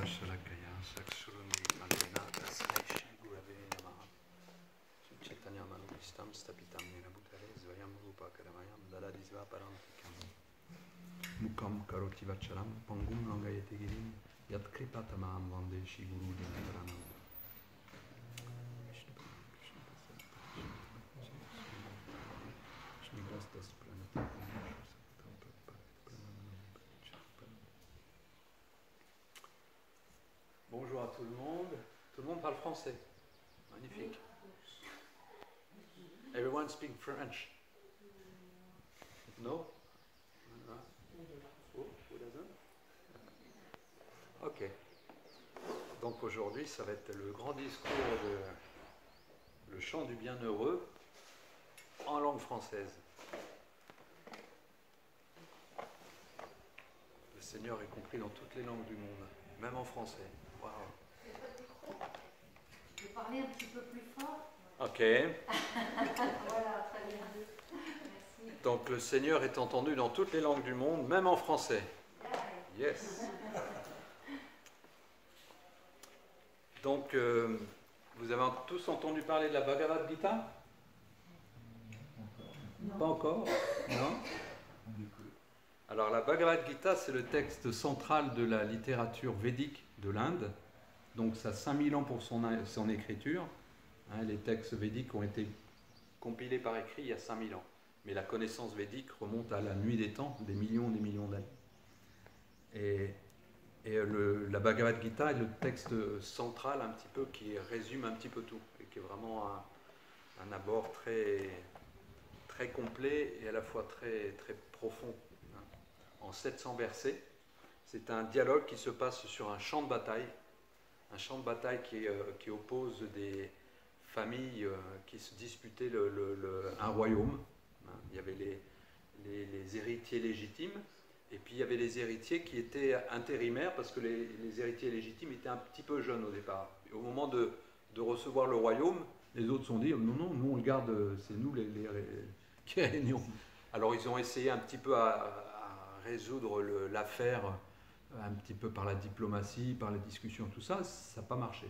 Shalakaya Saksuruni Malena Tasai Shri Gurave Namaha Chaitanya Manubhistam Stapitam Nena Bhutale Zvayam Rupa Karamayam Daladizva Parantikam Mukam Karoti Vacharam Pangum Langayate Girim Yat Kripatamam Vande Shri Guru Dinataranam Bonjour à tout le monde. Tout le monde parle français. Magnifique. Everyone speak French. No? Who doesn't? Ok. Donc aujourd'hui, ça va être le grand discours de le chant du bienheureux en langue française. Le Seigneur est compris dans toutes les langues du monde, même en français. Wow. Je vais parler un petit peu plus fort. Ok. Voilà, très bien. Merci. Donc le Seigneur est entendu dans toutes les langues du monde, même en français. Yes. Donc vous avez tous entendu parler de la Bhagavad Gita? Non. Pas encore? Non? Alors la Bhagavad Gita, c'est le texte central de la littérature védique de l'Inde. Donc ça a 5000 ans pour son écriture. Hein, les textes védiques ont été compilés par écrit il y a 5000 ans. Mais la connaissance védique remonte à la nuit des temps, des millions d'années. Et la Bhagavad Gita est le texte central un petit peu qui résume un petit peu tout. Et qui est vraiment un abord très, très complet et à la fois très, très profond. En 700 versets. C'est un dialogue qui se passe sur un champ de bataille. Un champ de bataille qui oppose des familles qui se disputaient un royaume. Il y avait les héritiers légitimes, et puis il y avait les héritiers qui étaient intérimaires, parce que les héritiers légitimes étaient un petit peu jeunes au départ. Et au moment de recevoir le royaume, les autres se sont dit « Non, nous on le garde, c'est nous qui régnons ». Alors ils ont essayé un petit peu à résoudre l'affaire un petit peu par la diplomatie, par les discussions, tout ça, ça n'a pas marché.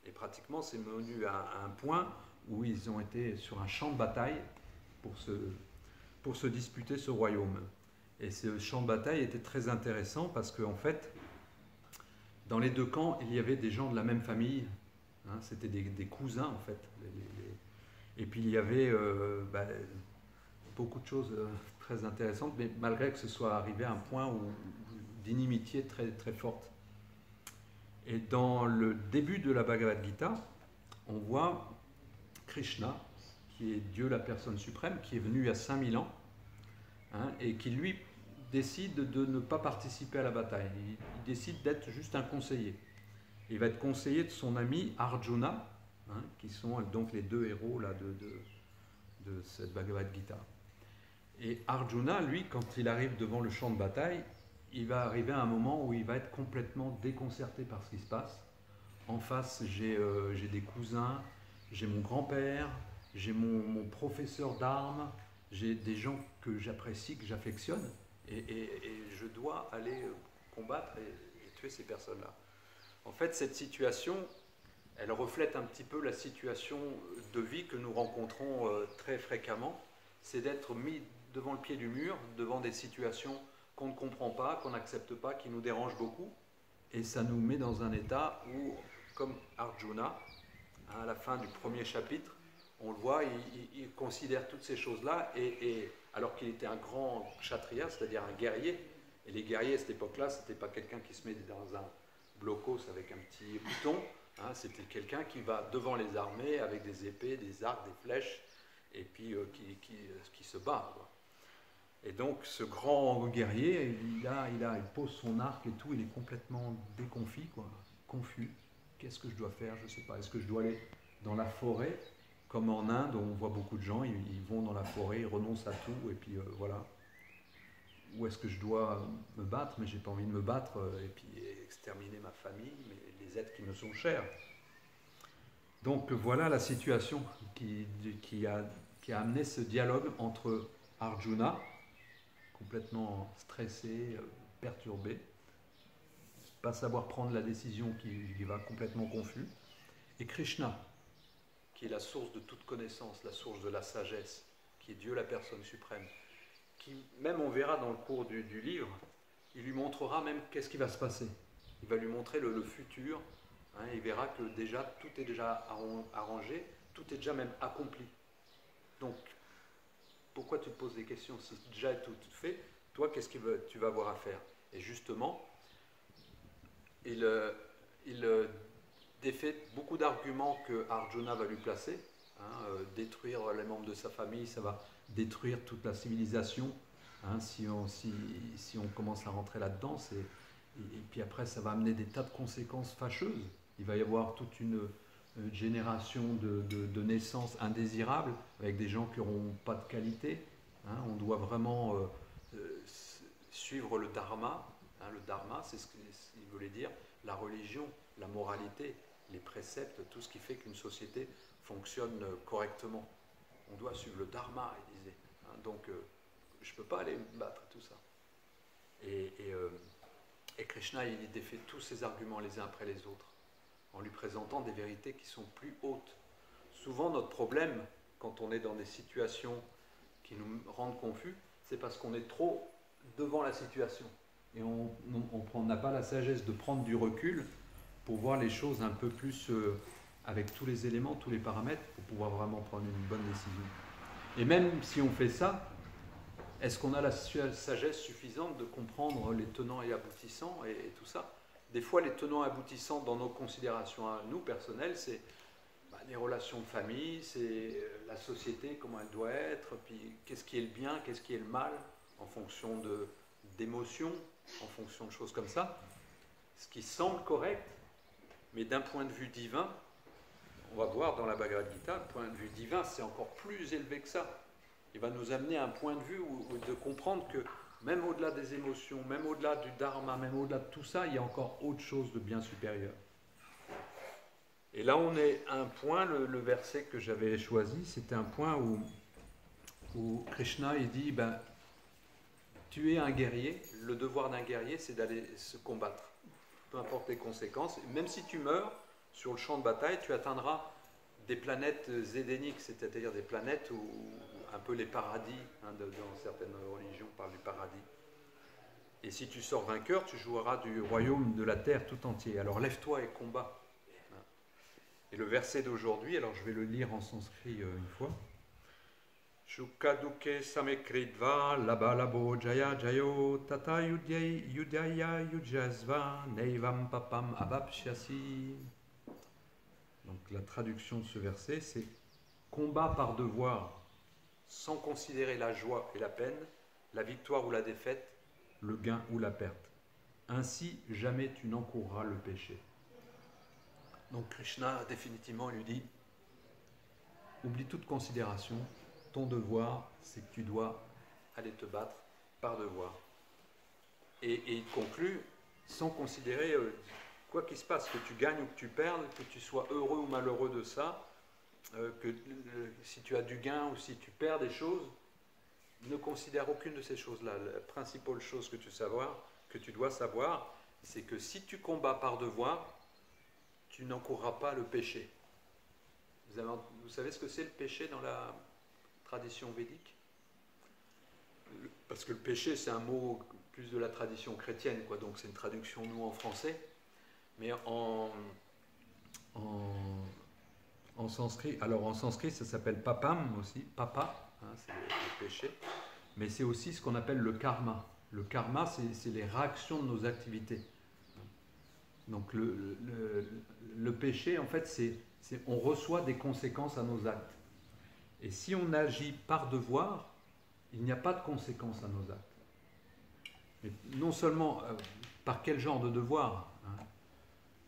Et pratiquement, c'est venu à un point où ils ont été sur un champ de bataille pour se disputer ce royaume. Et ce champ de bataille était très intéressant parce qu'en fait, dans les deux camps, il y avait des gens de la même famille. Hein, c'était des cousins, en fait. Et puis, il y avait beaucoup de choses très intéressantes, mais malgré que ce soit arrivé à un point d'inimitié très, très forte. Et dans le début de la Bhagavad Gita, on voit Krishna, qui est Dieu la personne suprême, qui est venu il y a 5000 ans, hein, et qui lui décide de ne pas participer à la bataille. Il décide d'être juste un conseiller. Il va être conseiller de son ami Arjuna, hein, qui sont donc les deux héros là, de cette Bhagavad Gita. Et Arjuna, lui, quand il arrive devant le champ de bataille, il va arriver à un moment où il va être complètement déconcerté par ce qui se passe. En face, j'ai des cousins, j'ai mon grand-père, j'ai mon professeur d'armes, j'ai des gens que j'apprécie, que j'affectionne, et je dois aller combattre et tuer ces personnes-là. En fait, cette situation, elle reflète un petit peu la situation de vie que nous rencontrons très fréquemment, c'est d'être mis devant le pied du mur, devant des situations qu'on ne comprend pas, qu'on n'accepte pas, qui nous dérangent beaucoup. Et ça nous met dans un état où, comme Arjuna, à la fin du premier chapitre, on le voit, il considère toutes ces choses-là, et alors qu'il était un grand kshatriya, c'est-à-dire un guerrier, et les guerriers à cette époque-là, ce n'était pas quelqu'un qui se met dans un blocos avec un petit bouton, hein, c'était quelqu'un qui va devant les armées avec des épées, des arcs, des flèches, et puis qui se bat, quoi. Et donc ce grand guerrier, il pose son arc et tout, il est complètement déconfit, quoi, confus. Qu'est-ce que je dois faire? Je ne sais pas. Est-ce que je dois aller dans la forêt, comme en Inde, où on voit beaucoup de gens, ils vont dans la forêt, ils renoncent à tout, et puis voilà. Ou est-ce que je dois me battre, mais j'ai pas envie de me battre, et puis exterminer ma famille, mais les êtres qui me sont chers. Donc voilà la situation qui a amené ce dialogue entre Arjuna, complètement stressé, perturbé, pas savoir prendre la décision, qui va complètement confus. Et Krishna, qui est la source de toute connaissance, la source de la sagesse, qui est Dieu la personne suprême, qui, même on verra dans le cours du livre, il lui montrera même qu'est-ce qui va se passer. Il va lui montrer le futur, hein, il verra que déjà tout est déjà arrangé, tout est déjà même accompli. Donc, pourquoi tu te poses des questions si déjà tout fait? Toi, qu'est-ce que tu vas avoir à faire? Et justement, il défait beaucoup d'arguments que Arjuna va lui placer. Hein, détruire les membres de sa famille, ça va détruire toute la civilisation. Hein, si on commence à rentrer là-dedans, et puis après, ça va amener des tas de conséquences fâcheuses. Il va y avoir toute une génération de naissances indésirables, avec des gens qui n'auront pas de qualité. Hein, on doit vraiment suivre le dharma. Hein, le dharma, c'est ce qu'il voulait dire, la religion, la moralité, les préceptes, tout ce qui fait qu'une société fonctionne correctement. On doit suivre le dharma, il disait. Hein, donc, je ne peux pas aller me battre, tout ça. Et Krishna, il défait tous ces arguments les uns après les autres, en lui présentant des vérités qui sont plus hautes. Souvent, notre problème, quand on est dans des situations qui nous rendent confus, c'est parce qu'on est trop devant la situation. Et on n'a pas la sagesse de prendre du recul pour voir les choses un peu plus avec tous les éléments, tous les paramètres, pour pouvoir vraiment prendre une bonne décision. Et même si on fait ça, est-ce qu'on a la sagesse suffisante de comprendre les tenants et aboutissants et tout ça? Des fois, les tenants et aboutissants dans nos considérations à nous, personnelles, c'est les relations de famille, c'est la société, comment elle doit être, puis qu'est-ce qui est le bien, qu'est-ce qui est le mal, en fonction d'émotions, en fonction de choses comme ça. Ce qui semble correct, mais d'un point de vue divin, on va voir dans la Bhagavad Gita, le point de vue divin, c'est encore plus élevé que ça. Il va nous amener à un point de vue de comprendre que même au-delà des émotions, même au-delà du dharma, même au-delà de tout ça, il y a encore autre chose de bien supérieur. Et là, on est à un point, le verset que j'avais choisi, c'était un point où Krishna, il dit, tu es un guerrier, le devoir d'un guerrier, c'est d'aller se combattre, peu importe les conséquences. Même si tu meurs sur le champ de bataille, tu atteindras des planètes zédéniques, c'est-à-dire des planètes où un peu les paradis, hein, dans certaines religions on parle du paradis. Et si tu sors vainqueur, tu jouiras du royaume de la terre tout entier. Alors lève-toi et combat. Et le verset d'aujourd'hui, alors je vais le lire en sanskrit une fois. Shukaduke samekridva labalabo jaya jayo tata yudaya yujasva neivam papam abapsyasi. Donc la traduction de ce verset, c'est combat par devoir, sans considérer la joie et la peine, la victoire ou la défaite, le gain ou la perte. Ainsi, jamais tu n'encourras le péché. Donc Krishna, définitivement, lui dit, oublie toute considération, ton devoir, c'est que tu dois aller te battre par devoir. Et il conclut, sans considérer quoi qu'il se passe, que tu gagnes ou que tu perdes, que tu sois heureux ou malheureux de ça, si tu as du gain ou si tu perds des choses, ne considère aucune de ces choses-là. La principale chose que tu dois savoir, c'est que si tu combats par devoir, tu n'encourras pas le péché. Vous savez ce que c'est le péché dans la tradition védique? Parce que le péché, c'est un mot plus de la tradition chrétienne, quoi, donc c'est une traduction, nous, en français. Mais en sanskrit, alors en sanskrit, ça s'appelle papam aussi, papa, hein, c'est le péché. Mais c'est aussi ce qu'on appelle le karma. Le karma, c'est les réactions de nos activités. Donc le péché, en fait, on reçoit des conséquences à nos actes. Et si on agit par devoir, il n'y a pas de conséquences à nos actes. Mais non seulement par quel genre de devoir, hein,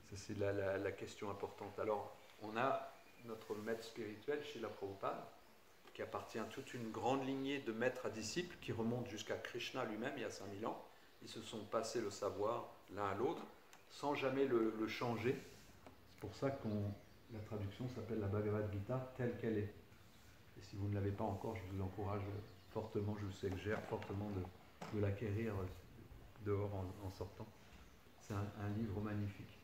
ça c'est la question importante. Alors, on a notre maître spirituel, Srila Prabhupada, qui appartient à toute une grande lignée de maîtres à disciples qui remonte jusqu'à Krishna lui-même il y a 5000 ans. Ils se sont passés le savoir l'un à l'autre, sans jamais le changer. C'est pour ça que la traduction s'appelle la Bhagavad Gita telle qu'elle est. Et si vous ne l'avez pas encore, je vous encourage fortement, je vous suggère fortement de l'acquérir dehors en sortant. C'est un livre magnifique.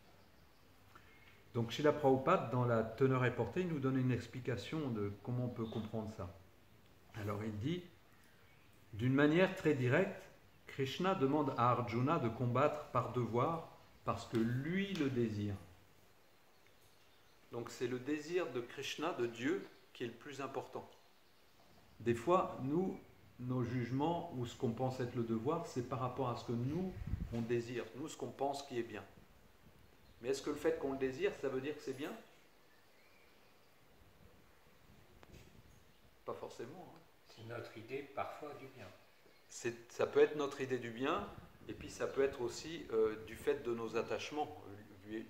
Donc Srila Prabhupada, dans la teneur et portée, il nous donne une explication de comment on peut comprendre ça. Alors il dit, d'une manière très directe, Krishna demande à Arjuna de combattre par devoir parce que lui le désire. Donc c'est le désir de Krishna, de Dieu, qui est le plus important. Des fois, nous, nos jugements ou ce qu'on pense être le devoir, c'est par rapport à ce que nous, on désire, nous, ce qu'on pense qui est bien. Mais est-ce que le fait qu'on le désire, ça veut dire que c'est bien? Pas forcément. Hein. C'est notre idée parfois du bien. Ça peut être notre idée du bien, et puis ça peut être aussi du fait de nos attachements, du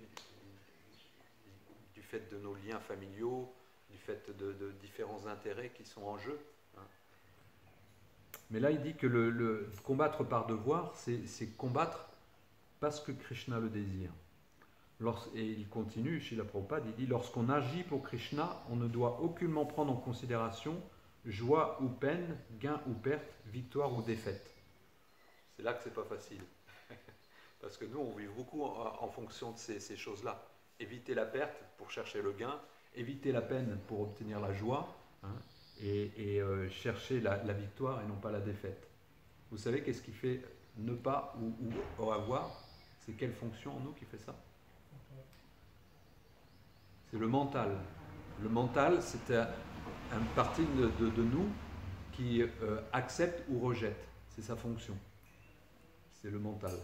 fait de nos liens familiaux, du fait de différents intérêts qui sont en jeu. Hein. Mais là, il dit que le combattre par devoir, c'est combattre parce que Krishna le désire. Et il continue, Srila Prabhupada, il dit, lorsqu'on agit pour Krishna, on ne doit aucunement prendre en considération joie ou peine, gain ou perte, victoire ou défaite. C'est là que c'est pas facile. Parce que nous, on vit beaucoup en fonction de ces choses-là. Éviter la perte pour chercher le gain, éviter la peine pour obtenir la joie, hein, et chercher la victoire et non pas la défaite. Vous savez qu'est-ce qui fait ne pas ou avoir? C'est quelle fonction en nous qui fait ça? C'est le mental. Le mental, c'est une partie de nous qui accepte ou rejette. C'est sa fonction. C'est le mental.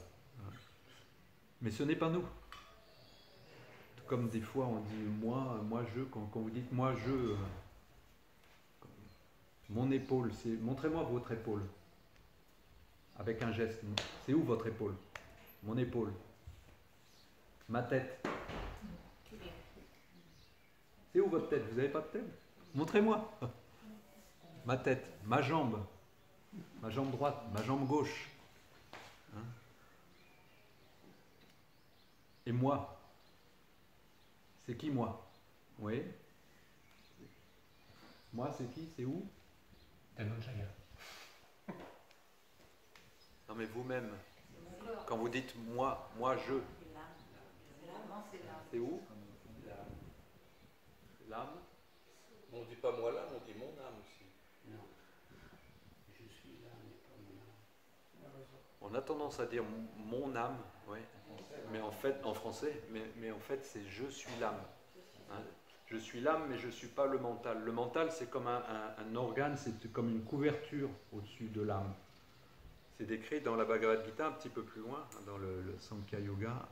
Mais ce n'est pas nous. Comme des fois on dit moi, je, quand vous dites moi, je, mon épaule, c'est montrez-moi votre épaule. Avec un geste. C'est où votre épaule? Mon épaule. Ma tête. C'est où votre tête? Vous n'avez pas de tête? Montrez-moi. Ma tête, ma jambe droite, ma jambe gauche. Hein? Et moi? C'est qui moi? Oui. Moi, c'est qui? C'est où? Dhananjaya. Non mais vous-même, quand vous dites moi, je, c'est où? L'âme. On ne dit pas moi l'âme, on dit mon âme aussi. Non. Je suis l'âme et pas mon âme. On a tendance à dire mon âme, oui. Mais en fait, en français, mais en fait, c'est je suis l'âme. Hein? Je suis l'âme, mais je ne suis pas le mental. Le mental, c'est comme un organe, c'est comme une couverture au-dessus de l'âme. C'est décrit dans la Bhagavad Gita, un petit peu plus loin, dans le Sankhya Yoga.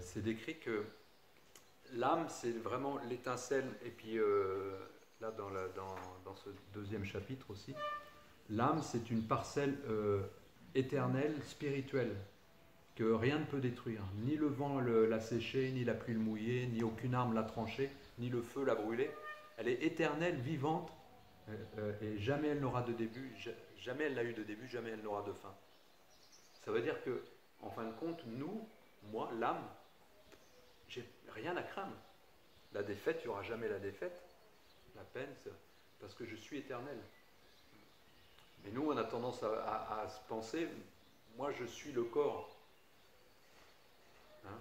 C'est décrit que l'âme, c'est vraiment l'étincelle, et puis là, dans ce deuxième chapitre aussi, l'âme, c'est une parcelle éternelle, spirituelle, que rien ne peut détruire. Ni le vent l'a séchée, ni la pluie le mouillée, ni aucune arme l'a tranchée, ni le feu l'a brûlée. Elle est éternelle, vivante, et jamais elle n'aura de début, jamais elle n'a eu de début, jamais elle n'aura de fin. Ça veut dire que, en fin de compte, nous, moi, l'âme, j'ai rien à craindre. La défaite, il n'y aura jamais la défaite. La peine, parce que je suis éternel. Mais nous, on a tendance à se penser, moi, je suis le corps. Hein?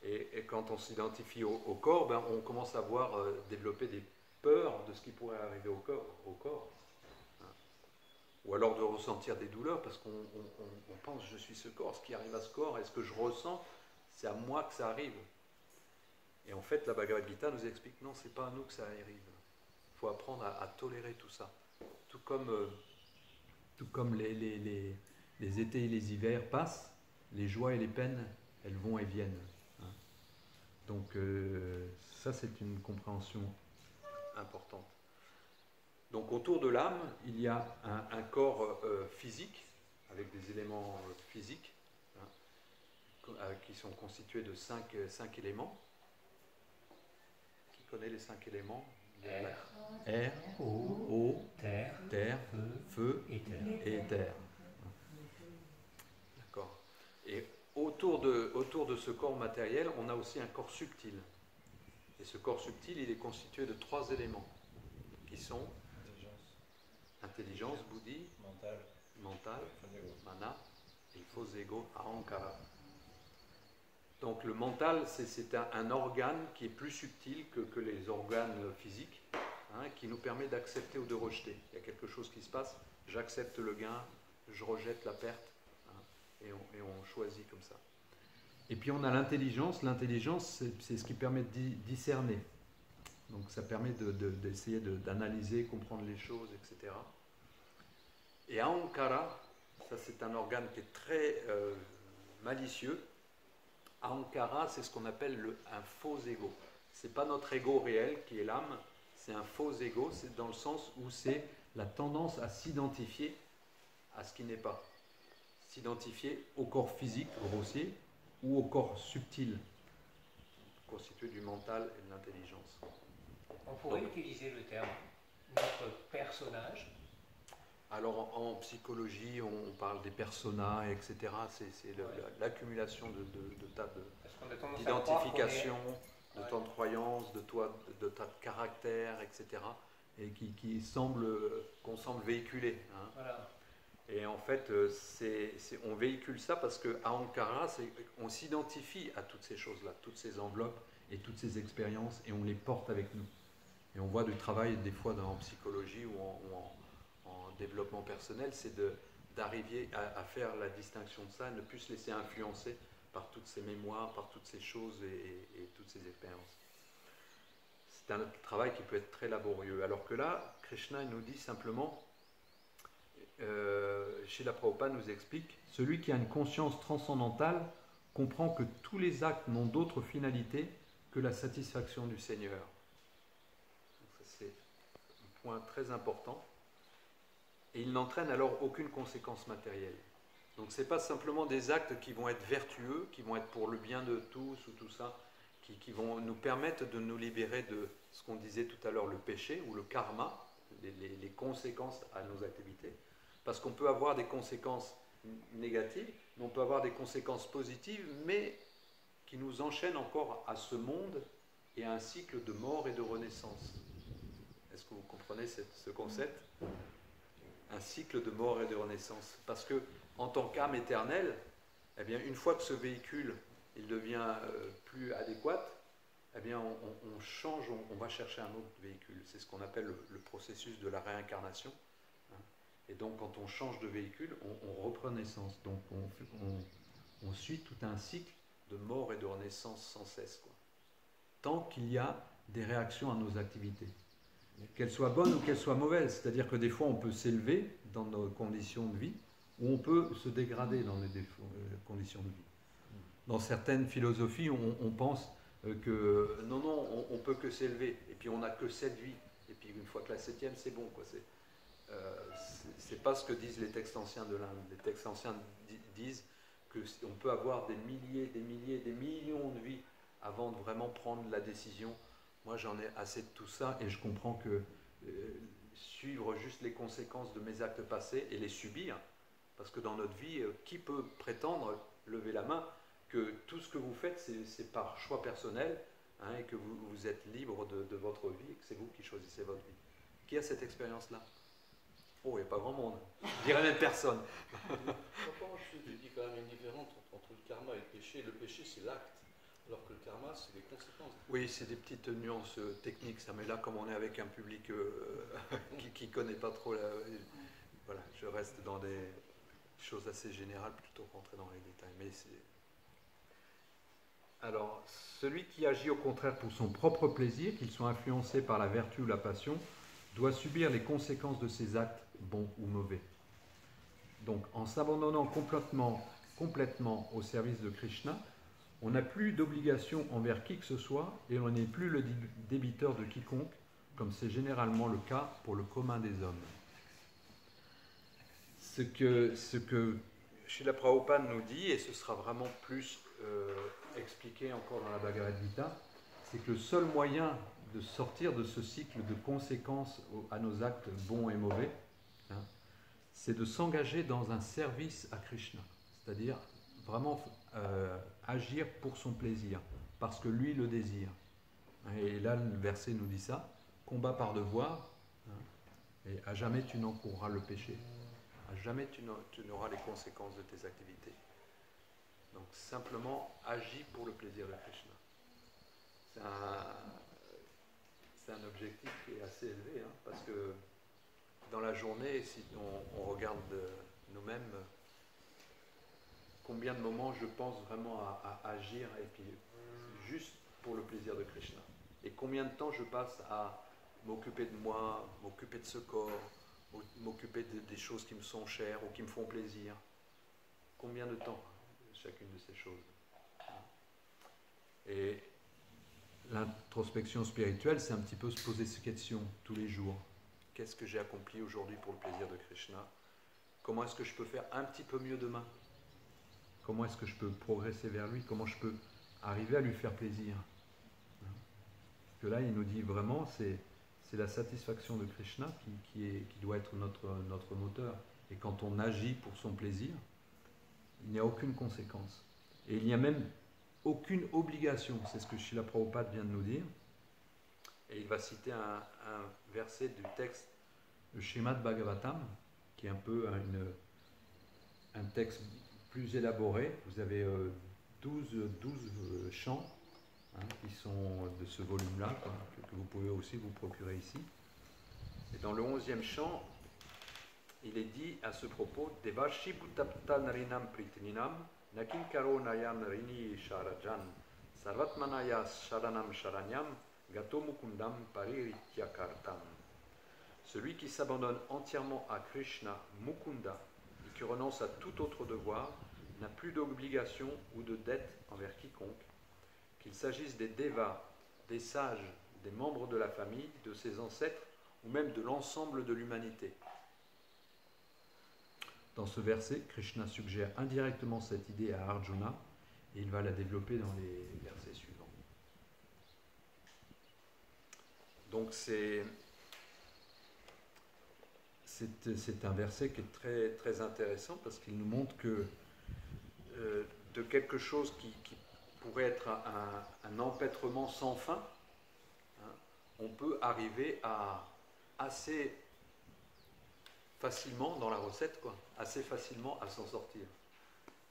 Et quand on s'identifie au corps, ben, on commence à développer des peurs de ce qui pourrait arriver au corps. Hein? Ou alors de ressentir des douleurs, parce qu'on pense, je suis ce corps, ce qui arrive à ce corps, et ce que je ressens, c'est à moi que ça arrive. Et en fait, la Bhagavad Gita nous explique, non, c'est pas à nous que ça arrive. Il faut apprendre à tolérer tout ça. Tout comme les étés et les hivers passent, les joies et les peines, elles vont et viennent. Hein. Donc ça, c'est une compréhension importante. Donc autour de l'âme, il y a un corps physique, avec des éléments physiques, hein, qui sont constitués de cinq éléments. Qui connaît les 5 éléments? Air, eau, terre, feu et terre. D'accord. Et autour de ce corps matériel, on a aussi un corps subtil. Et ce corps subtil, il est constitué de 3 éléments, qui sont intelligence, buddhi, mental, mana, et faux ego, ahankara. Donc le mental, c'est un organe qui est plus subtil que les organes physiques, hein, qui nous permet d'accepter ou de rejeter. Il y a quelque chose qui se passe, j'accepte le gain, je rejette la perte, hein, et on choisit comme ça. Et puis on a l'intelligence. L'intelligence, c'est ce qui permet de discerner. Donc ça permet d'essayer d'analyser, comprendre les choses, etc. Et Ahankara, ça c'est un organe qui est très malicieux. Ahankara, c'est ce qu'on appelle un faux ego. Ce n'est pas notre ego réel qui est l'âme, c'est un faux ego, c'est dans le sens où c'est la tendance à s'identifier à ce qui n'est pas. S'identifier au corps physique grossier ou au corps subtil, constitué du mental et de l'intelligence. On pourrait utiliser le terme notre personnage. Alors en psychologie, on parle des personas, etc. C'est l'accumulation de tas d'identifications, de tas de croyances, de tas de caractères, etc. Et qu'on semble véhiculer. Hein. Voilà. Et en fait, on véhicule ça parce que à Ahankara, on s'identifie à toutes ces choses-là, toutes ces enveloppes et toutes ces expériences, et on les porte avec nous. Et on voit du travail des fois en psychologie ou en développement personnel, c'est d'arriver à faire la distinction de ça, et ne plus se laisser influencer par toutes ces mémoires, par toutes ces choses et toutes ces expériences. C'est un travail qui peut être très laborieux. Alors que là, Krishna nous dit simplement, Srila Prabhupada nous explique, celui qui a une conscience transcendantale comprend que tous les actes n'ont d'autre finalité que la satisfaction du Seigneur. Donc ça, c'est un point très important. Et il n'entraîne alors aucune conséquence matérielle. Donc ce n'est pas simplement des actes qui vont être vertueux, qui vont être pour le bien de tous ou tout ça, qui vont nous permettre de nous libérer de ce qu'on disait tout à l'heure, le péché ou le karma, les conséquences à nos activités. Parce qu'on peut avoir des conséquences négatives, mais on peut avoir des conséquences positives, mais qui nous enchaînent encore à ce monde et à un cycle de mort et de renaissance. Est-ce que vous comprenez ce concept ? Un cycle de mort et de renaissance. Parce que, en tant qu'âme éternelle, eh bien, une fois que ce véhicule il devient plus adéquat, eh bien, on change, on va chercher un autre véhicule. C'est ce qu'on appelle le processus de la réincarnation. Et donc, quand on change de véhicule, on reprend naissance. Donc, on suit tout un cycle de mort et de renaissance sans cesse, quoi. Tant qu'il y a des réactions à nos activités. Qu'elles soient bonnes ou qu'elles soient mauvaises. C'est-à-dire que des fois, on peut s'élever dans nos conditions de vie, ou on peut se dégrader dans les conditions de vie. Dans certaines philosophies, on pense que non, on peut que s'élever, et puis on n'a que 7 vies, et puis une fois que la 7e, c'est bon, quoi. C'est pas ce que disent les textes anciens de l'Inde. Les textes anciens disent qu'on peut avoir des milliers, des millions de vies avant de vraiment prendre la décision. Moi, j'en ai assez de tout ça, et je comprends que suivre juste les conséquences de mes actes passés et les subir, parce que dans notre vie, qui peut prétendre, lever la main, que tout ce que vous faites, c'est par choix personnel, hein, et que vous êtes libre de votre vie, et que c'est vous qui choisissez votre vie. Qui a cette expérience-là? Oh, il n'y a pas grand monde. Je dirais même personne. Je dis quand même une différence entre le karma et le péché. Le péché, c'est l'acte, alors que le karma, c'est les conséquences. Oui, c'est des petites nuances techniques, ça. Mais là, comme on est avec un public qui ne connaît pas trop, voilà, je reste dans des choses assez générales plutôt qu'entrer dans les détails. Mais alors, celui qui agit au contraire pour son propre plaisir, qu'il soit influencé par la vertu ou la passion, doit subir les conséquences de ses actes, bons ou mauvais. Donc, en s'abandonnant complètement au service de Krishna, on n'a plus d'obligation envers qui que ce soit et on n'est plus le débiteur de quiconque, comme c'est généralement le cas pour le commun des hommes. Ce que Srila Prabhupada nous dit, et ce sera vraiment plus expliqué encore dans la Bhagavad Gita, c'est que le seul moyen de sortir de ce cycle de conséquences à nos actes bons et mauvais, hein, c'est de s'engager dans un service à Krishna, c'est-à-dire vraiment agir pour son plaisir, parce que lui le désire. Et là, le verset nous dit ça, combat par devoir, hein, et à jamais tu n'encourras le péché, à jamais tu n'auras les conséquences de tes activités. Donc simplement agis pour le plaisir de Krishna. C'est un objectif qui est assez élevé, hein, parce que dans la journée, si on regarde nous-mêmes, combien de moments je pense vraiment à agir et puis juste pour le plaisir de Krishna. Et combien de temps je passe à m'occuper de moi, m'occuper de ce corps, m'occuper des choses qui me sont chères ou qui me font plaisir. Combien de temps chacune de ces choses. Et l'introspection spirituelle, c'est un petit peu se poser ces questions tous les jours. Qu'est-ce que j'ai accompli aujourd'hui pour le plaisir de Krishna? Comment est-ce que je peux faire un petit peu mieux demain? Comment est-ce que je peux progresser vers lui? Comment je peux arriver à lui faire plaisir? Parce que là, il nous dit vraiment, c'est la satisfaction de Krishna qui doit être notre moteur. Et quand on agit pour son plaisir, il n'y a aucune conséquence. Et il n'y a même aucune obligation. C'est ce que Srila Prabhupada vient de nous dire. Et il va citer un verset du texte de Srimad Bhagavatam, qui est un peu un texte plus élaboré. Vous avez 12 chants qui sont de ce volume-là, que vous pouvez aussi vous procurer ici. Et dans le 11e chant, il est dit à ce propos Devashi Bhutapta Narinam Pritninam Nakin Karo Nayam Rini Sharajan Sarvatmanaya Sharanam Sharanyam Gato Mukundam Pariritya Kartam. Celui qui s'abandonne entièrement à Krishna Mukunda et qui renonce à tout autre devoir n'a plus d'obligation ou de dette envers quiconque, qu'il s'agisse des devas, des sages, des membres de la famille, de ses ancêtres ou même de l'ensemble de l'humanité. Dans ce verset, Krishna suggère indirectement cette idée à Arjuna et il va la développer dans les versets suivants. Donc c'est un verset qui est très, très intéressant parce qu'il nous montre que de quelque chose qui pourrait être un empêtrement sans fin, hein, on peut arriver à assez facilement dans la recette, assez facilement à s'en sortir.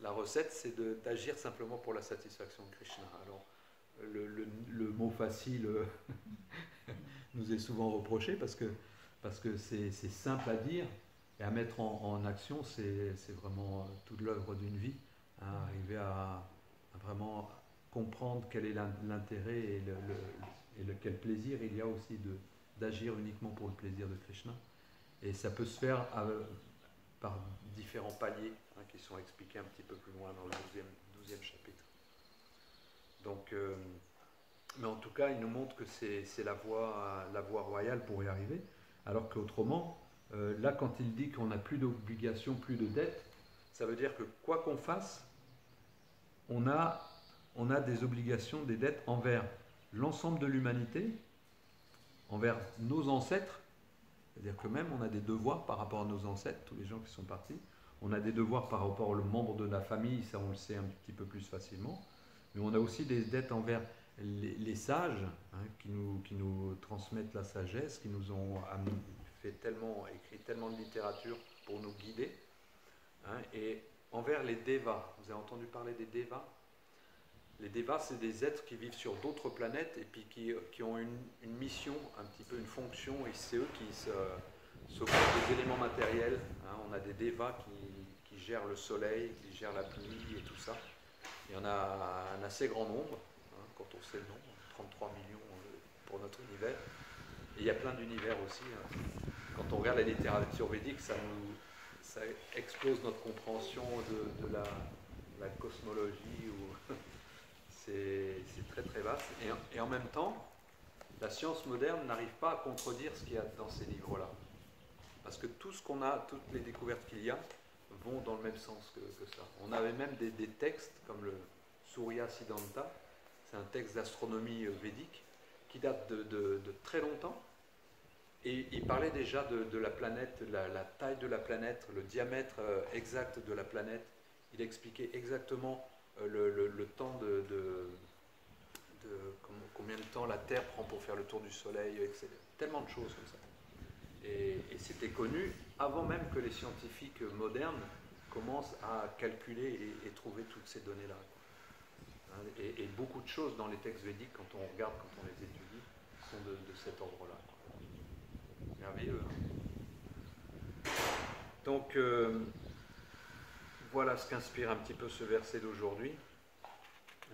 La recette, c'est d'agir simplement pour la satisfaction de Krishna. Alors, le mot facile nous est souvent reproché parce que c'est simple à dire et à mettre en action, c'est vraiment toute l'œuvre d'une vie. Hein, arriver à vraiment comprendre quel est l'intérêt et quel plaisir il y a aussi d'agir uniquement pour le plaisir de Krishna. Et ça peut se faire par différents paliers qui sont expliqués un petit peu plus loin dans le 12e chapitre. Donc, mais en tout cas, il nous montre que c'est la voie royale pour y arriver, alors qu'autrement, là, quand il dit qu'on n'a plus d'obligations, plus de dettes, ça veut dire que quoi qu'on fasse, on a des obligations, des dettes envers l'ensemble de l'humanité, envers nos ancêtres. C'est-à-dire que même on a des devoirs par rapport à nos ancêtres, tous les gens qui sont partis. On a des devoirs par rapport aux membres de la famille, ça on le sait un petit peu plus facilement. Mais on a aussi des dettes envers les sages, qui nous transmettent la sagesse, qui nous ont écrit tellement de littérature pour nous guider. Et envers les devas, vous avez entendu parler des devas? Les devas, c'est des êtres qui vivent sur d'autres planètes et puis qui ont une mission, un petit peu une fonction, et c'est eux qui s'occupent des éléments matériels. On a des devas qui gèrent le soleil, qui gèrent la pluie et tout ça. Il y en a un assez grand nombre, quand on sait le nombre, 33 millions pour notre univers. Et il y a plein d'univers aussi. Quand on regarde la littérature védique, ça explose notre compréhension de la cosmologie. C'est très très vaste. Et en même temps, la science moderne n'arrive pas à contredire ce qu'il y a dans ces livres-là. Parce que tout ce qu'on a, toutes les découvertes qu'il y a, vont dans le même sens que ça. On avait même des textes comme le Surya Siddhanta, c'est un texte d'astronomie védique qui date de très longtemps. Et il parlait déjà de la planète, la taille de la planète, le diamètre exact de la planète. Il expliquait exactement le temps combien de temps la Terre prend pour faire le tour du Soleil, etc. Tellement de choses comme ça. Et c'était connu avant même que les scientifiques modernes commence à calculer et trouver toutes ces données-là. Hein, et beaucoup de choses dans les textes védiques, quand on regarde, quand on les étudie, sont de cet ordre-là. Merveilleux. Hein. Donc, voilà ce qu'inspire un petit peu ce verset d'aujourd'hui.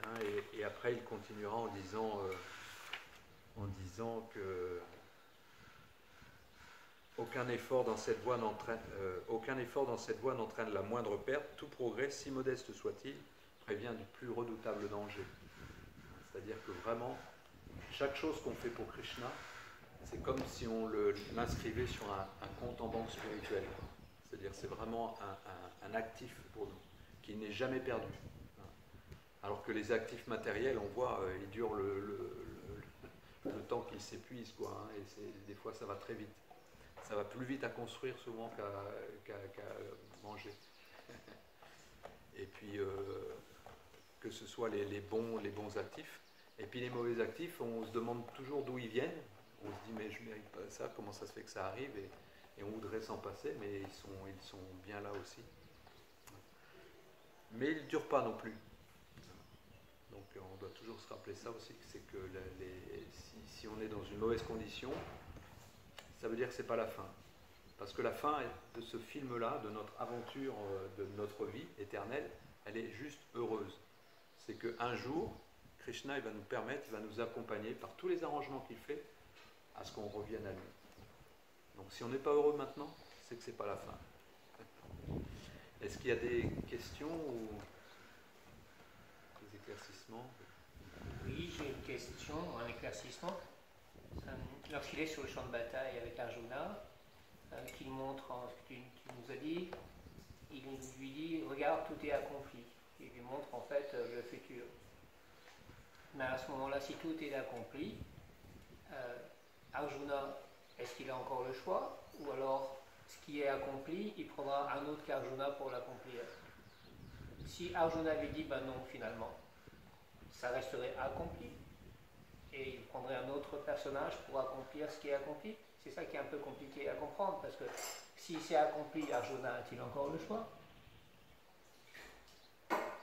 Hein, et après, il continuera en disant que aucun effort dans cette voie n'entraîne la moindre perte. Tout progrès, si modeste soit-il, prévient du plus redoutable danger. C'est-à-dire que vraiment, chaque chose qu'on fait pour Krishna, c'est comme si on l'inscrivait sur un compte en banque spirituel. C'est-à-dire c'est vraiment un actif pour nous, qui n'est jamais perdu. Alors que les actifs matériels, on voit, ils durent le temps qu'ils s'épuisent, quoi. Hein, et des fois, ça va très vite. Ça va plus vite à construire souvent qu'à manger. Et puis, que ce soit les bons actifs. Et puis les mauvais actifs, on se demande toujours d'où ils viennent. On se dit, mais je ne mérite pas ça, comment ça se fait que ça arrive, et on voudrait s'en passer, mais ils sont bien là aussi. Mais ils ne durent pas non plus. Donc on doit toujours se rappeler ça aussi, c'est que si on est dans une mauvaise condition, ça veut dire que ce n'est pas la fin. Parce que la fin de ce film-là, de notre aventure, de notre vie éternelle, elle est juste heureuse. C'est qu'un jour, Krishna il va nous permettre, il va nous accompagner par tous les arrangements qu'il fait à ce qu'on revienne à lui. Donc si on n'est pas heureux maintenant, c'est que ce n'est pas la fin. Est-ce qu'il y a des questions ou des éclaircissements? Oui, j'ai une question, un éclaircissement. Lorsqu'il est sur le champ de bataille avec Arjuna, qu'il montre ce que tu nous as dit, il lui dit « Regarde, tout est accompli ». Il lui montre en fait le futur. Mais à ce moment-là, si tout est accompli, Arjuna, est-ce qu'il a encore le choix? Ou alors, ce qui est accompli, il prendra un autre qu'Arjuna pour l'accomplir. Si Arjuna lui dit ben non, finalement, ça resterait accompli. Et il prendrait un autre personnage pour accomplir ce qui est accompli. C'est ça qui est un peu compliqué à comprendre, parce que si c'est accompli, Arjuna a-t-il encore le choix?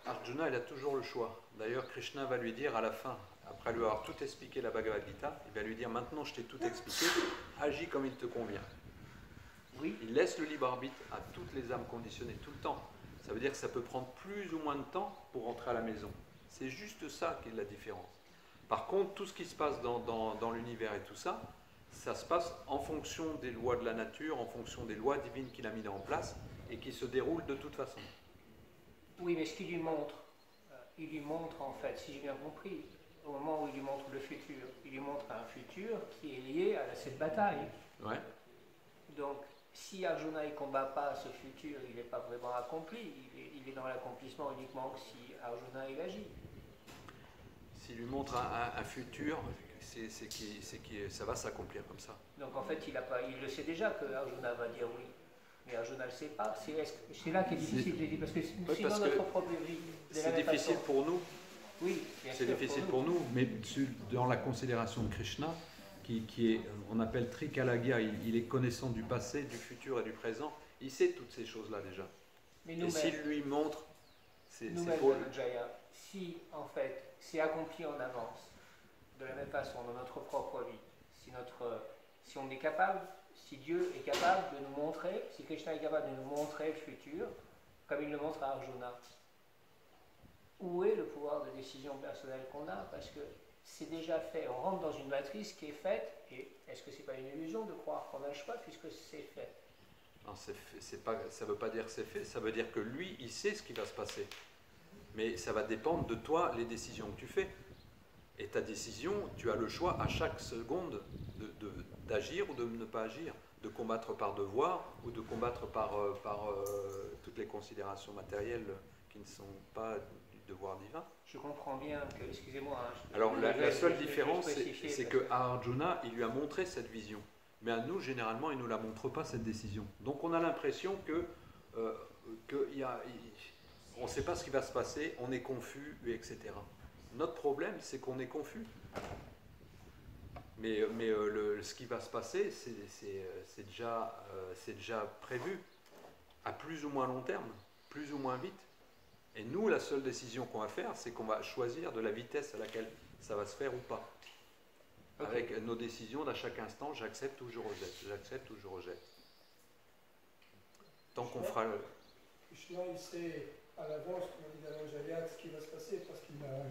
Arjuna, il a toujours le choix. D'ailleurs, Krishna va lui dire à la fin, après lui avoir tout expliqué la Bhagavad Gita, il va lui dire maintenant je t'ai tout expliqué, agis comme il te convient. Oui. Il laisse le libre arbitre à toutes les âmes conditionnées tout le temps. Ça veut dire que ça peut prendre plus ou moins de temps pour rentrer à la maison. C'est juste ça qui est la différence. Par contre, tout ce qui se passe dans l'univers et tout ça, ça se passe en fonction des lois de la nature, en fonction des lois divines qu'il a mises en place et qui se déroulent de toute façon. Oui, mais ce qu'il lui montre, en fait, si j'ai bien compris, au moment où il lui montre le futur, il lui montre un futur qui est lié à cette bataille. Ouais. Donc, si Arjuna ne combat pas ce futur, il n'est pas vraiment accompli, il est dans l'accomplissement uniquement que si Arjuna il agit. S'il lui montre un futur, ça va s'accomplir comme ça. Donc en fait, il le sait déjà que Arjuna va dire oui. Mais Arjuna ne le sait pas. C'est là qu'il est difficile de dire. Parce que si dans notre propre vie. C'est difficile pour nous. Oui, c'est difficile pour nous, mais dans la considération de Krishna, qui est, on appelle Trikalagya, il est connaissant du passé, du futur et du présent. Il sait toutes ces choses-là déjà. Mais et s'il lui montre, c'est pour lui. Jaya, si en fait c'est accompli en avance, de la même façon dans notre propre vie, si on est capable, si Dieu est capable de nous montrer, si Krishna est capable de nous montrer le futur, comme il le montre à Arjuna, où est le pouvoir de décision personnelle qu'on a? Parce que c'est déjà fait, on rentre dans une matrice qui est faite, et est-ce que c'est pas une illusion de croire qu'on a le choix puisque c'est fait? Non, ça ne veut pas dire que c'est fait, ça veut dire que lui, il sait ce qui va se passer. Mais ça va dépendre de toi, les décisions que tu fais. Et ta décision, tu as le choix à chaque seconde d'agir ou de ne pas agir, de combattre par devoir ou de combattre par toutes les considérations matérielles qui ne sont pas du devoir divin. Je comprends bien que, excusez-moi. Alors la seule différence, c'est que à Arjuna, il lui a montré cette vision. Mais à nous, généralement, il ne nous la montre pas, cette décision. Donc on a l'impression on ne sait pas ce qui va se passer, on est confus, etc. Notre problème, c'est qu'on est confus. Mais ce qui va se passer, c'est déjà prévu, à plus ou moins long terme. plus ou moins vite. Et nous, la seule décision qu'on va faire, c'est qu'on va choisir de la vitesse à laquelle ça va se faire ou pas. Ok. Avec nos décisions d'à chaque instant, j'accepte ou je rejette, j'accepte ou je rejette. Tant qu'on fera... Krishna, il sait à l'avance, comme on dit dans l'Anjaliak, ce qui va se passer parce qu'il a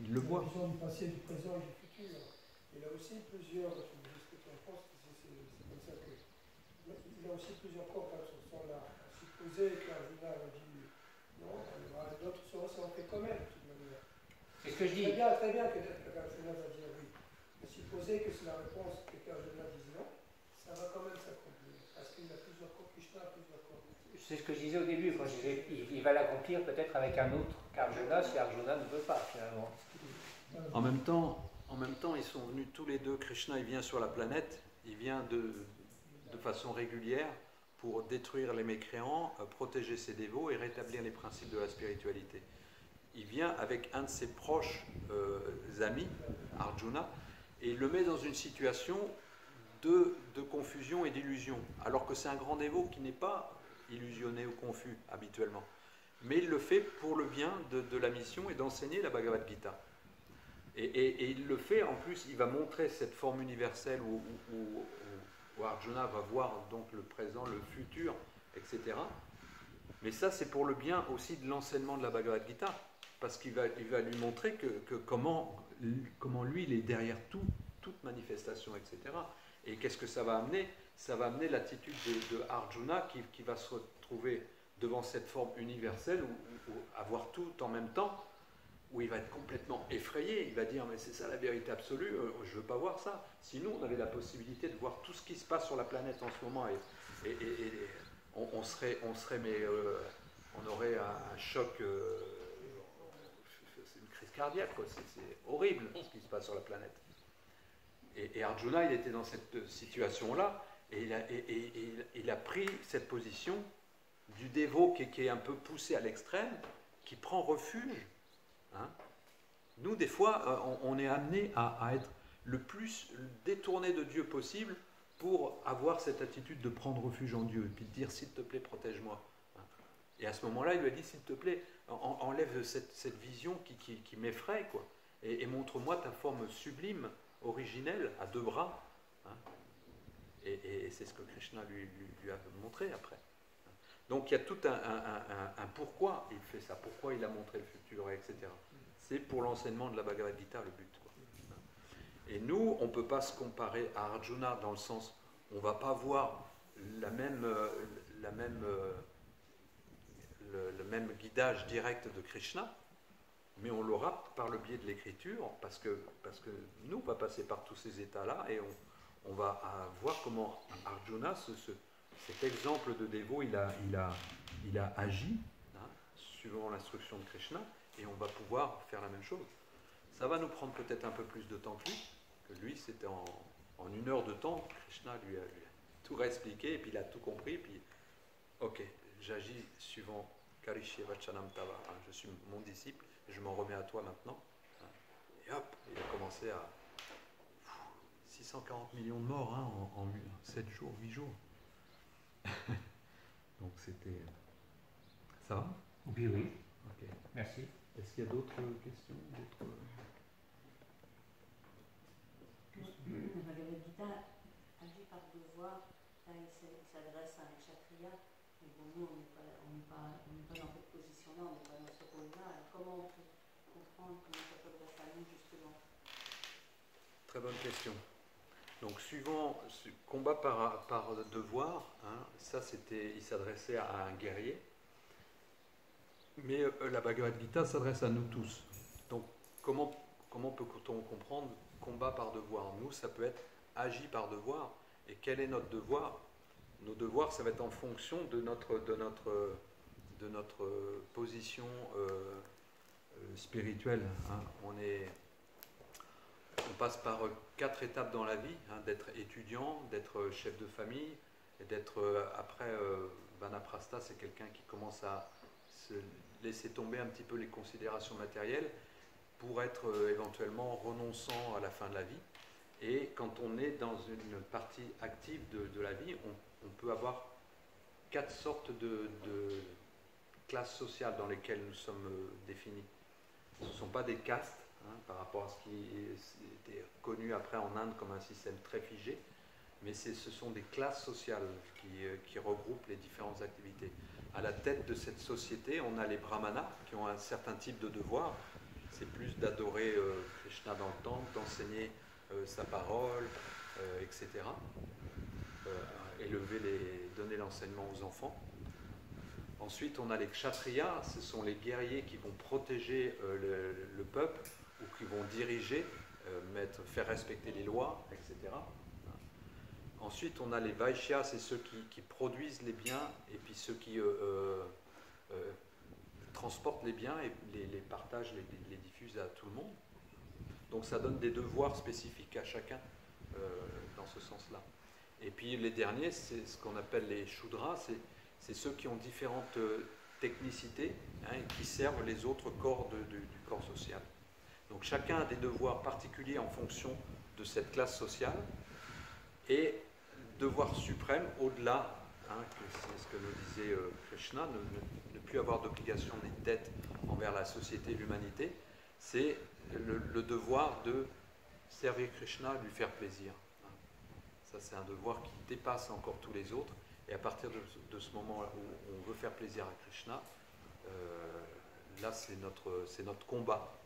Il le la voit. vision du passé, du présent et du futur. Il a aussi plusieurs, je me dis ce que tu en penses, c'est comme ça que. Il a aussi plusieurs corps dans son sens là. Supposer qu'Arjuna a dit non, d'autres seront fait comme elle, de toute manière. C'est ce que je dis. Très bien que qu'Arjuna va dire oui. Mais supposer que c'est la réponse que qu'Arjuna dise non, ça va quand même s'accomplir. Parce qu'il a plusieurs corps, Krishna a plusieurs corps. C'est ce que je disais au début, quand je disais il va l'accomplir peut-être avec un autre qu'Arjuna, si Arjuna ne veut pas finalement. En même temps, ils sont venus tous les deux. Krishna, il vient sur la planète, il vient de façon régulière pour détruire les mécréants, protéger ses dévots et rétablir les principes de la spiritualité. Il vient avec un de ses proches amis, Arjuna, et il le met dans une situation de confusion et d'illusion, alors que c'est un grand dévot qui n'est pas illusionné ou confus habituellement. Mais il le fait pour le bien de la mission et d'enseigner la Bhagavad Gita. Et il le fait, en plus, il va montrer cette forme universelle où Arjuna va voir donc le présent, le futur, etc. Mais ça, c'est pour le bien aussi de l'enseignement de la Bhagavad Gita, parce qu'il va lui montrer que comment lui, il est derrière toute manifestation, etc. Et qu'est-ce que ça va amener? Ça va amener l'attitude de Arjuna qui va se retrouver devant cette forme universelle, où avoir tout en même temps, où il va être complètement effrayé, il va dire mais c'est ça la vérité absolue, je ne veux pas voir ça. Sinon on avait la possibilité de voir tout ce qui se passe sur la planète en ce moment et on aurait un choc, c'est une crise cardiaque, quoi. C'est horrible ce qui se passe sur la planète. Et Arjuna, il était dans cette situation-là et il a pris cette position du dévot qui est un peu poussé à l'extrême, qui prend refuge. Hein? Nous, des fois, on est amené à être le plus détourné de Dieu possible pour avoir cette attitude de prendre refuge en Dieu et puis de dire s'il te plaît, protège-moi. Hein? Et à ce moment-là, il lui a dit s'il te plaît, enlève cette vision qui m'effraie, quoi, et montre-moi ta forme sublime, originelle, à deux bras. Hein? Et c'est ce que Krishna lui a montré après. Donc il y a tout un pourquoi il fait ça, pourquoi il a montré le futur, etc. C'est pour l'enseignement de la Bhagavad Gita le but, quoi. Et nous, on ne peut pas se comparer à Arjuna dans le sens, on ne va pas voir le même guidage direct de Krishna, mais on l'aura par le biais de l'écriture, parce que nous, on va passer par tous ces états-là et on va voir comment Arjuna cet exemple de dévot, il a agi, hein, suivant l'instruction de Krishna, et on va pouvoir faire la même chose. Ça va nous prendre peut-être un peu plus de temps que lui c'était en 1 heure de temps, Krishna lui a tout réexpliqué, et puis il a tout compris, et puis, ok, j'agis suivant Karishye Vachanam Tava, hein, je suis mon disciple, je m'en remets à toi maintenant. Hein, et hop, il a commencé à 640 millions de morts, hein, en 7 jours, 8 jours. Donc c'était... Ça va? Oui, oui. Ok. Merci. Est-ce qu'il y a d'autres questions? Le Bhagavad Gita agit par devoir, là il s'adresse à un kshatriya, mais bon, nous on n'est pas dans cette position-là, on n'est pas dans ce rôle-là. Alors comment on peut comprendre comment ça s'adresse à nous justement? Très bonne question. Donc suivant ce combat par devoir, hein, ça c'était, il s'adressait à un guerrier, mais la Bhagavad Gita s'adresse à nous tous. Donc comment peut-on comprendre combat par devoir? Nous, ça peut être agi par devoir. Et quel est notre devoir? Nos devoirs, ça va être en fonction de notre position spirituelle. Hein. On passe par 4 étapes dans la vie, hein, d'être étudiant, d'être chef de famille, et d'être après Vanaprastha, c'est quelqu'un qui commence à se laisser tomber un petit peu les considérations matérielles pour être éventuellement renonçant à la fin de la vie. Et quand on est dans une partie active de la vie, on peut avoir 4 sortes classes sociales dans lesquelles nous sommes définis. Ce ne sont pas des castes, hein, par rapport à ce qui était connu après en Inde comme un système très figé, mais ce sont des classes sociales qui regroupent les différentes activités. À la tête de cette société, on a les brahmanas qui ont un certain type de devoir. C'est plus d'adorer Krishna dans le temple, d'enseigner sa parole, etc. Donner l'enseignement aux enfants. Ensuite, on a les kshatriyas, ce sont les guerriers qui vont protéger le peuple ou qui vont diriger, faire respecter les lois, etc. Ensuite, on a les vaishyas, c'est ceux qui produisent les biens et puis ceux qui transportent les biens et les partagent, les diffusent à tout le monde. Donc ça donne des devoirs spécifiques à chacun dans ce sens-là. Et puis les derniers, c'est ce qu'on appelle les shudras, c'est ceux qui ont différentes technicités, hein, et qui servent les autres corps du corps social. Donc chacun a des devoirs particuliers en fonction de cette classe sociale, et devoir suprême au-delà, hein, c'est ce que nous disait Krishna, ne plus avoir d'obligation ni de dette envers la société, l'humanité, c'est le devoir de servir Krishna, lui faire plaisir. Ça, c'est un devoir qui dépasse encore tous les autres. Et à partir de ce moment où on veut faire plaisir à Krishna, là, c'est notre combat,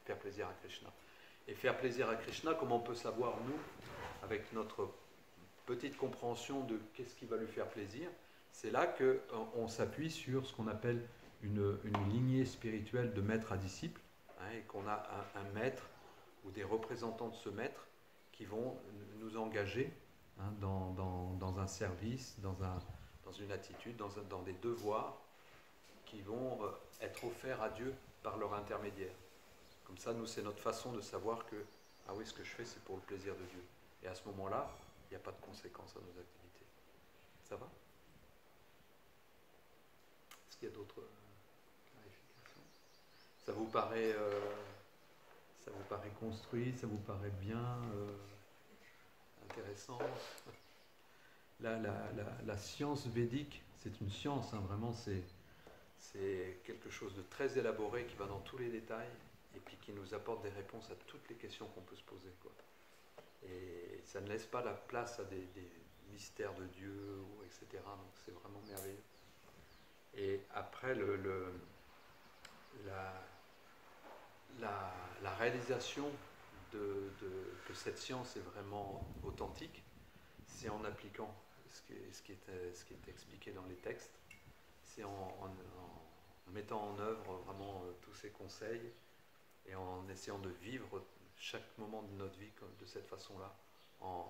faire plaisir à Krishna. Et faire plaisir à Krishna, comment on peut savoir, nous, avec notre petite compréhension de qu'est-ce qui va lui faire plaisir, c'est là qu'on s'appuie sur ce qu'on appelle une lignée spirituelle de maître à disciple, hein, et qu'on a un maître ou des représentants de ce maître qui vont nous engager, hein, dans un service, dans une attitude, dans des devoirs qui vont être offerts à Dieu par leur intermédiaire. Comme ça, nous, c'est notre façon de savoir que, ah oui, ce que je fais, c'est pour le plaisir de Dieu. Et à ce moment-là, il n'y a pas de conséquences à nos activités. Ça va? Est-ce qu'il y a d'autres clarifications? Ça vous paraît construit, ça vous paraît bien, intéressant? La science védique, c'est une science, hein, vraiment, c'est quelque chose de très élaboré qui va dans tous les détails et puis qui nous apporte des réponses à toutes les questions qu'on peut se poser, quoi. Et ça ne laisse pas la place à des mystères de Dieu, etc. Donc c'est vraiment merveilleux. Et après, la réalisation que cette science est vraiment authentique, c'est en appliquant ce qui est expliqué dans les textes, c'est en mettant en œuvre vraiment tous ces conseils et en essayant de vivre chaque moment de notre vie de cette façon-là, en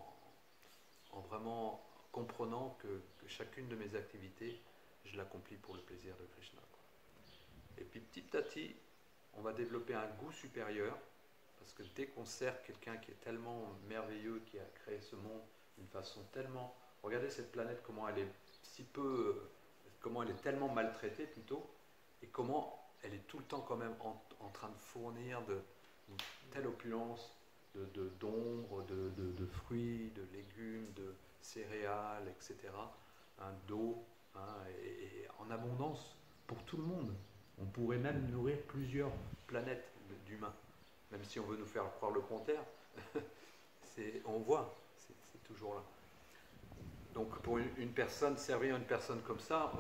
vraiment comprenant que chacune de mes activités, je l'accomplis pour le plaisir de Krishna. Et puis petit à petit, on va développer un goût supérieur, parce que dès qu'on sert quelqu'un qui est tellement merveilleux, qui a créé ce monde d'une façon tellement... Regardez cette planète, comment elle est comment elle est tellement maltraitée plutôt, et comment elle est tout le temps quand même en train de fournir de telle opulence d'ombre, de fruits, de légumes, de céréales, etc., hein, d'eau, hein, et en abondance pour tout le monde. On pourrait même nourrir plusieurs planètes d'humains, même si on veut nous faire croire le contraire. On voit, c'est toujours là. Donc pour une personne, servir une personne comme ça,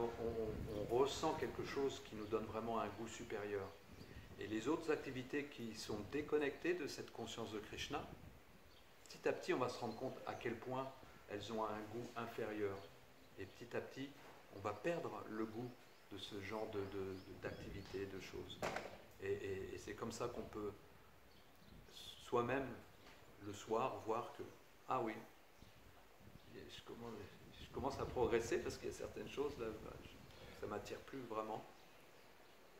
on ressent quelque chose qui nous donne vraiment un goût supérieur. Et les autres activités qui sont déconnectées de cette conscience de Krishna, petit à petit, on va se rendre compte à quel point elles ont un goût inférieur. Et petit à petit, on va perdre le goût de ce genre d'activités, de choses. Et c'est comme ça qu'on peut soi-même, le soir, voir que, ah oui, je commence à progresser parce qu'il y a certaines choses, là, ça ne m'attire plus vraiment.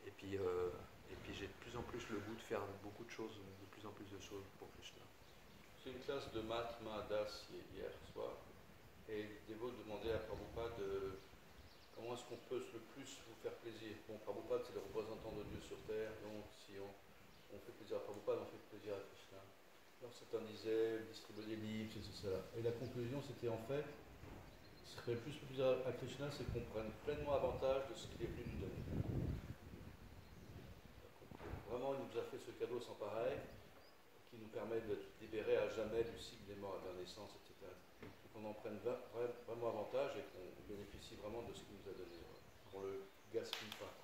Et puis j'ai de plus en plus le goût de faire beaucoup de choses, de plus en plus de choses pour Krishna. C'est une classe de Mahatma Das hier soir, et les dévots demandaient à Prabhupada comment est-ce qu'on peut le plus vous faire plaisir. Bon, Prabhupada c'est le représentant de Dieu sur terre, donc si on fait plaisir à Prabhupada, on fait plaisir à Krishna. Alors certains disaient distribuer des livres, c'est cela. Et la conclusion c'était en fait, Ce qui ferait plus plaisir à Krishna, c'est qu'on prenne pleinement avantage de ce qu'il est venu nous donner. Vraiment, il nous a fait ce cadeau sans pareil, qui nous permet de libérer à jamais du cycle des morts et de la naissance, etc. Qu'on en prenne vraiment avantage et qu'on bénéficie vraiment de ce qu'il nous a donné. Qu'on le gaspille pas.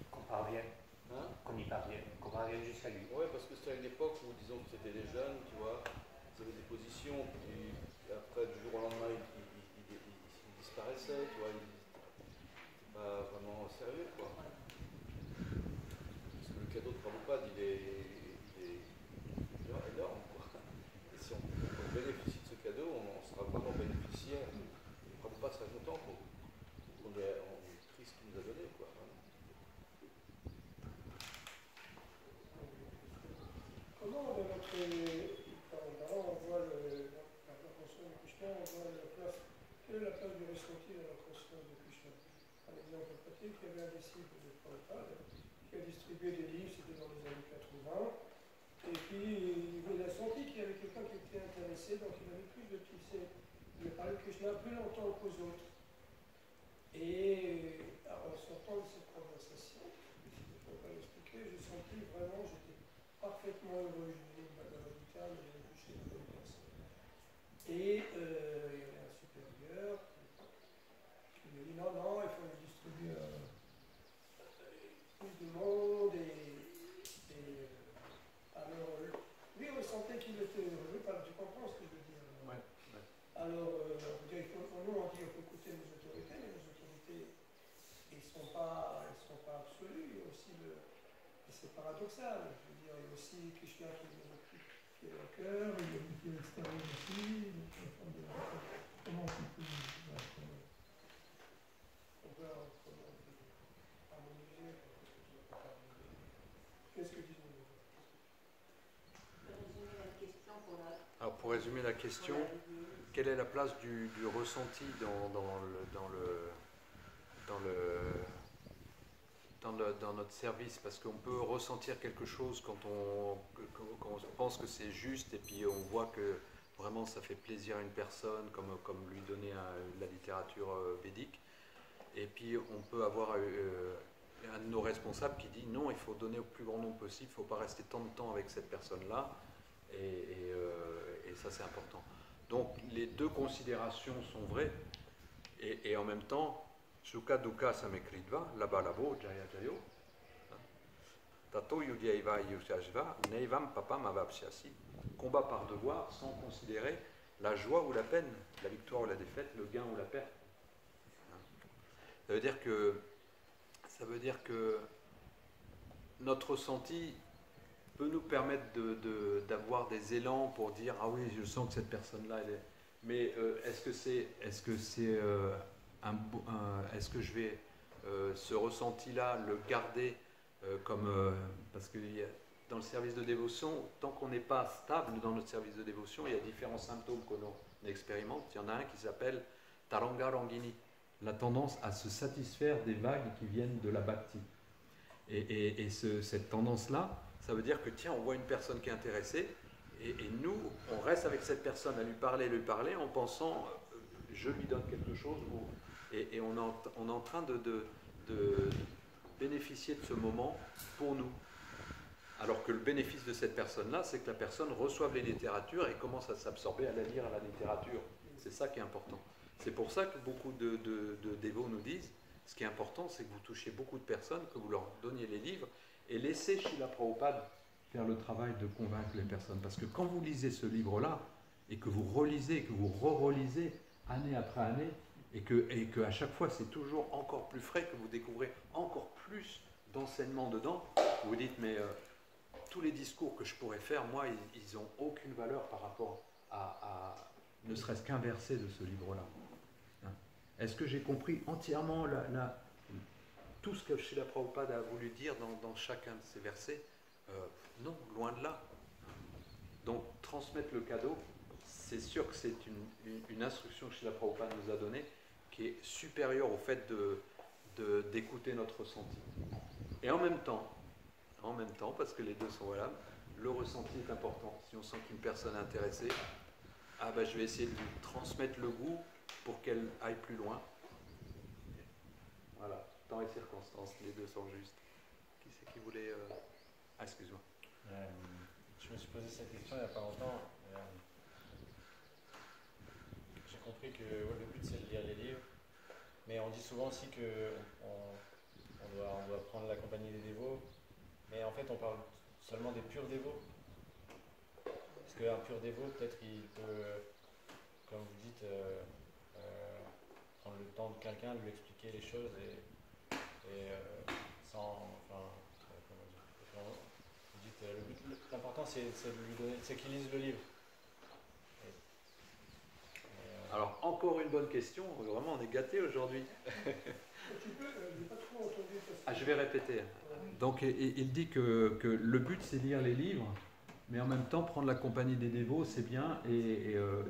Qu'on parvienne, Hein? qu'on y parvienne, qu'on parvienne jusqu'à lui. Ouais, parce que c'était à une époque où, disons que c'était des jeunes, tu vois, ils avaient des positions, puis après, du jour au lendemain, ils disparaissaient, tu vois, ils n'étaient pas vraiment sérieux, quoi. Parce que le cadeau de Prabhupada, il est énorme, quoi. Et si on bénéficie de ce cadeau, on sera vraiment bénéficiaire. Et Prabhupada sera content qu'on ait pris ce qu'il nous a donné, quoi. Comment dans notre. On voit la conscience de Krishna, on voit la place. Quelle est la place du ressenti dans la conscience de Krishna? Un exemple pratique, il y avait un disciple de Prabhupada qui a distribué des livres, c'était dans les années 80, et puis il a senti qu'il y avait quelqu'un qui était intéressé, donc il avait plus de tisser. Il a parlé de Krishna plus longtemps qu'aux autres. Et en sortant de cette conversation, je ne peux pas l'expliquer, j'ai senti vraiment, j'étais parfaitement heureux, je venais de Bhagavad Gita, mais j'avais touché une bonne personne. Et il y avait un supérieur qui m'a dit non, il faut distribuer plus de monde. Alors, lui, on sentait qu'il était heureux, tu comprends ce que je veux dire? Ouais. Alors, nous, on dit qu'il faut écouter les autorités, mais les autorités, ils ne sont pas absolus, il y a aussi et c'est paradoxal. Je veux dire, il y a aussi Krishna qui est dans le cœur, il y a qui est l'extérieur aussi. Comment on peut harmoniser? Qu'est-ce que disons-nous? Résumer la question pour la. Alors pour résumer la question, quelle est la place du ressenti dans notre service? Parce qu'on peut ressentir quelque chose quand on pense que c'est juste et puis on voit que vraiment ça fait plaisir à une personne, comme lui donner la littérature védique. Et puis on peut avoir un de nos responsables qui dit non, il faut donner au plus grand nombre possible, il ne faut pas rester tant de temps avec cette personne-là. Et ça c'est important. Donc les deux considérations sont vraies et en même temps, Sukha Dukkha Samekritva, Labalabo Jaya Jayo, Tato Yudyaiva Yushajva, Neivam Papam Avapsyasi, combat par devoir sans considérer la joie ou la peine, la victoire ou la défaite, le gain ou la perte. Ça veut dire que notre ressenti peut nous permettre d'avoir des élans pour dire ah oui, je sens que cette personne-là elle est. Mais est-ce que je vais ce ressenti-là le garder parce que dans le service de dévotion, tant qu'on n'est pas stable dans notre service de dévotion, il y a différents symptômes qu'on expérimente. Il y en a un qui s'appelle Taranga Rangini, la tendance à se satisfaire des vagues qui viennent de la bhakti. Et cette tendance-là, ça veut dire que tiens, on voit une personne qui est intéressée, et nous, on reste avec cette personne à lui parler, en pensant je lui donne quelque chose, et on est en train de bénéficier de ce moment pour nous. Alors que le bénéfice de cette personne-là, c'est que la personne reçoive les littératures et commence à s'absorber, à la lire à la littérature. C'est ça qui est important. C'est pour ça que beaucoup de dévots nous disent, ce qui est important, c'est que vous touchiez beaucoup de personnes, que vous leur donniez les livres, et laissez Srila Prabhupada faire le travail de convaincre les personnes. Parce que quand vous lisez ce livre-là, et que vous relisez, que vous re-relisez, année après année, et que à chaque fois c'est toujours encore plus frais, que vous découvrez encore plus d'enseignements dedans, vous dites mais tous les discours que je pourrais faire, moi, ils n'ont aucune valeur par rapport à ne serait-ce qu'un verset de ce livre-là. Hein? Est-ce que j'ai compris entièrement tout ce que Srila Prabhupada a voulu dire dans chacun de ces versets? Non, loin de là. Donc transmettre le cadeau, c'est sûr que c'est une instruction que Srila Prabhupada nous a donnée qui est supérieure au fait d'écouter notre ressenti. Et en même temps, parce que les deux sont valables, le ressenti est important. Si on sent qu'une personne est intéressée, ah ben, je vais essayer de lui transmettre le goût pour qu'elle aille plus loin. Voilà, temps et circonstances, les deux sont justes. Qui c'est qui voulait... Ah, excuse-moi. Je me suis posé cette question il n'y a pas longtemps. J'ai compris que le but c'est de lire les livres, mais on dit souvent aussi qu'on doit prendre la compagnie des dévots, mais en fait on parle seulement des purs dévots. Parce qu'un pur dévot, peut-être il peut, comme vous dites, prendre le temps de quelqu'un, lui expliquer les choses et sans... Enfin, comment dire, vous dites, l'important c'est de lui donner, c'est qu'il lise le livre. Alors, encore une bonne question. Vraiment, on est gâtés aujourd'hui. Tu peux, j'ai pas trop entendu. Ah, je vais répéter. Donc, il dit que le but, c'est lire les livres, mais en même temps, prendre la compagnie des dévots, c'est bien.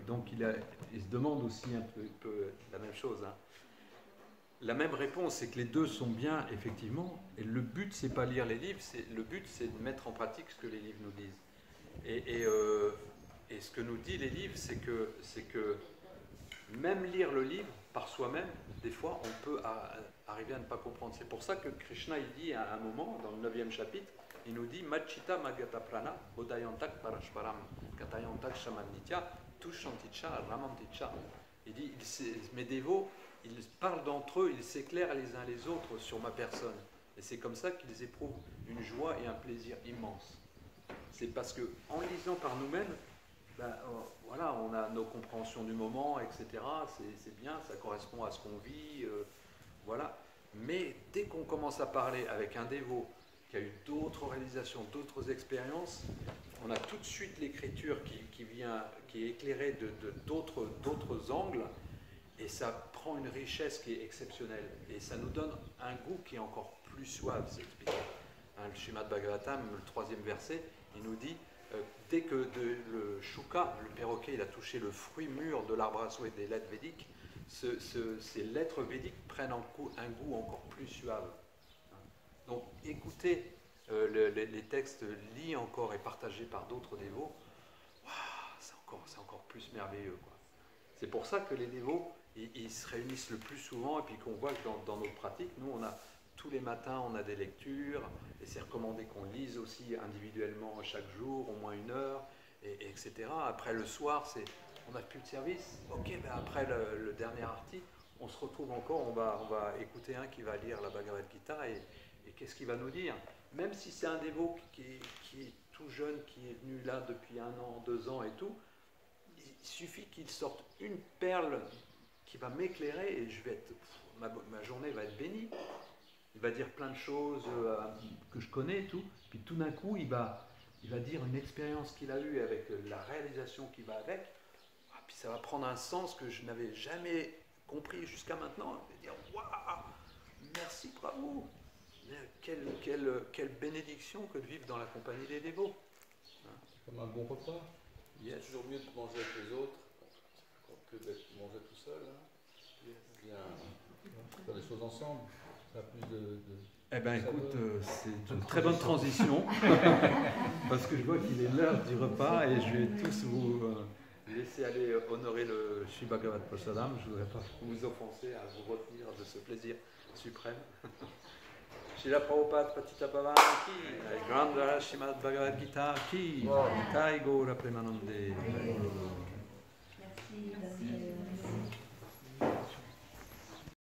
Donc, il se demande aussi un peu la même chose. Hein. La même réponse, c'est que les deux sont bien, effectivement. Et le but, c'est pas lire les livres. Le but, c'est de mettre en pratique ce que les livres nous disent. Et ce que nous dit les livres, c'est que même lire le livre par soi-même, des fois, on peut arriver à ne pas comprendre. C'est pour ça que Krishna, il dit à un moment, dans le 9e chapitre, il nous dit « Machita magata prana, bodayantak parashparam, katayantak shamanitya, tushanticha ramanticha ». Il dit « Mes dévots, ils parlent d'entre eux, ils s'éclairent les uns les autres sur ma personne. Et c'est comme ça qu'ils éprouvent une joie et un plaisir immense. C'est parce qu'en lisant par nous-mêmes, voilà, on a nos compréhensions du moment, etc. C'est bien, ça correspond à ce qu'on vit, voilà. Mais dès qu'on commence à parler avec un dévot qui a eu d'autres réalisations, d'autres expériences, on a tout de suite l'écriture qui est éclairée d'autres angles, et ça prend une richesse qui est exceptionnelle. Et ça nous donne un goût qui est encore plus suave, c'est expliqué. Hein, le Srimad Bhagavatam, le 3e verset, il nous dit dès que le shuka, le perroquet, il a touché le fruit mûr de l'arbre à souhait des lettres védiques, ces lettres védiques prennent un goût encore plus suave. Donc écoutez les textes lits encore et partagés par d'autres dévots, c'est encore plus merveilleux, quoi. C'est pour ça que les dévots, ils se réunissent le plus souvent, et puis qu'on voit que dans nos pratiques, nous on a tous les matins, on a des lectures, et c'est recommandé qu'on lise aussi individuellement chaque jour, au moins 1 heure, etc. Après le soir, on n'a plus de service. Ok, après le dernier arti, on se retrouve encore, on va écouter un qui va lire la Bhagavad Gita, et qu'est-ce qu'il va nous dire? Même si c'est un dévot qui est tout jeune, qui est venu là depuis 1 an, 2 ans et tout, il suffit qu'il sorte une perle qui va m'éclairer, et ma journée va être bénie. Il va dire plein de choses que je connais et tout, puis tout d'un coup, il va dire une expérience qu'il a eue avec la réalisation qui va avec, puis ça va prendre un sens que je n'avais jamais compris jusqu'à maintenant. Il va dire « Waouh, merci, bravo ! Quelle bénédiction que de vivre dans la compagnie des dévots. » Comme un bon repas. Yes. C'est toujours mieux de manger avec les autres que d'être mangé tout seul. Hein. Bien faire des choses ensemble. Ça a plus de Eh bien écoute, c'est une très bonne transition, parce que je vois qu'il est l'heure du repas et je vais tous vous laisser aller honorer le Sri Bhagavad Prasadam. Je ne voudrais pas vous offenser à vous retenir de ce plaisir suprême. Srila Prabhupada Patita Pavan ki, Grandhara Srimad Bhagavad Gita ki, Nitai Gaura Premanande. Merci.